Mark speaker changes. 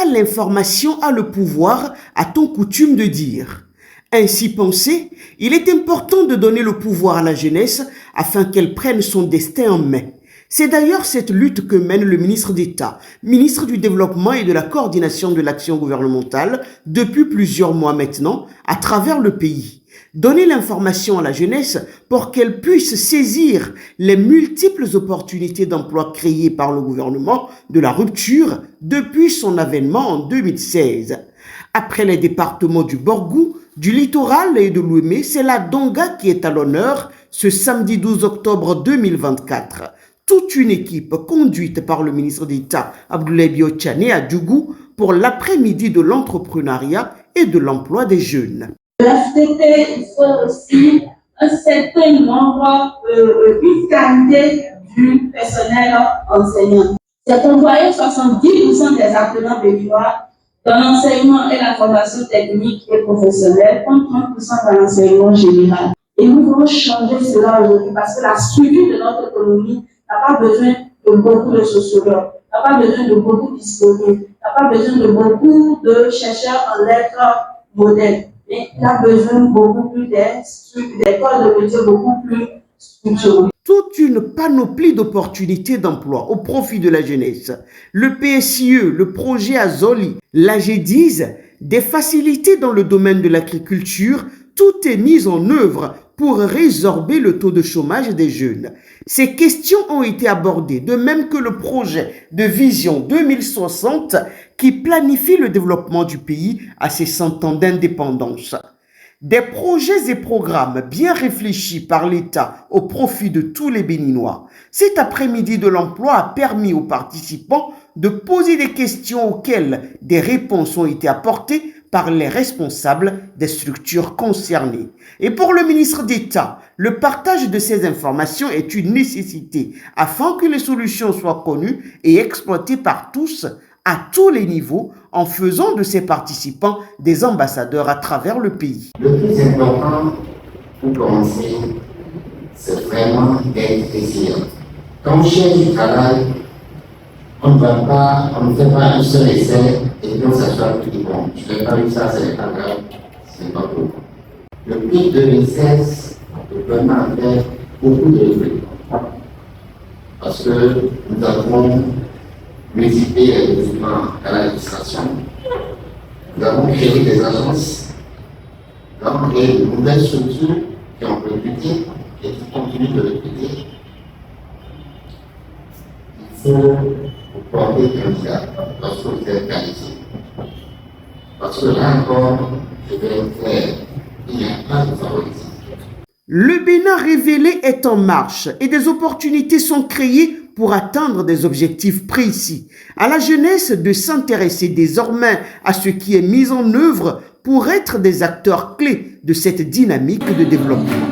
Speaker 1: a l'information a le pouvoir, a-t-on coutume de dire. Ainsi pensé, il est important de donner le pouvoir à la jeunesse afin qu'elle prenne son destin en main. C'est d'ailleurs cette lutte que mène le ministre d'État, ministre du Développement et de la Coordination de l'action gouvernementale depuis plusieurs mois maintenant à travers le pays. Donner l'information à la jeunesse pour qu'elle puisse saisir les multiples opportunités d'emploi créées par le gouvernement de la rupture depuis son avènement en 2016. Après les départements du Borgou, du littoral et de l'Ouémé, c'est la Donga qui est à l'honneur ce samedi 12 octobre 2024. Toute une équipe conduite par le ministre d'État Abdoulaye Biotchane à Djougou pour l'après-midi de l'entrepreneuriat et de l'emploi des jeunes.
Speaker 2: L'AFTT, il faut aussi un certain nombre, une qualité du personnel enseignant. C'est employé 70% des apprenants béninois dans l'enseignement et la formation technique et professionnelle, contre 30% dans l'enseignement général. Et nous voulons changer cela aujourd'hui parce que la structure de notre économie n'a pas besoin de beaucoup de sociologues, n'a pas besoin de beaucoup d'historiens, n'a pas besoin de beaucoup de chercheurs en lettres modernes. Mais il a besoin beaucoup plus d'écoles de métiers beaucoup plus structurées.
Speaker 1: Toute une panoplie d'opportunités d'emploi au profit de la jeunesse. Le PSIE, le projet Azoli, l'AGEDIS, des facilités dans le domaine de l'agriculture, tout est mis en œuvre pour résorber le taux de chômage des jeunes. Ces questions ont été abordées, de même que le projet de Vision 2060 qui planifie le développement du pays à ses 100 ans d'indépendance. Des projets et programmes bien réfléchis par l'État au profit de tous les Béninois. Cet après-midi de l'emploi a permis aux participants de poser des questions auxquelles des réponses ont été apportées par les responsables des structures concernées. Et pour le ministre d'État, le partage de ces informations est une nécessité afin que les solutions soient connues et exploitées par tous à tous les niveaux en faisant de ces participants des ambassadeurs à travers le pays.
Speaker 3: Le plus important pour commencer, c'est vraiment d'être résilient. Quand on cherche du travail, on ne fait pas un seul essai et puis on s'assure tout est bon. Je n'ai pas eu ça, c'est pas grave, c'est pas beaucoup. Depuis 2016, le gouvernement a fait beaucoup de recrutements parce que nous avons multiplié les mouvements à l'administration. Nous avons créé des agences, nous avons créé de nouvelles structures qui ont recruté et qui continuent de recruter. Il faut porter candidat lorsque vous êtes qualifié. Parce que là encore, je vais être clair, il n'y a pas de favoritisme.
Speaker 1: Le Bénin révélé est en marche et des opportunités sont créées pour atteindre des objectifs précis. À la jeunesse de s'intéresser désormais à ce qui est mis en œuvre pour être des acteurs clés de cette dynamique de développement.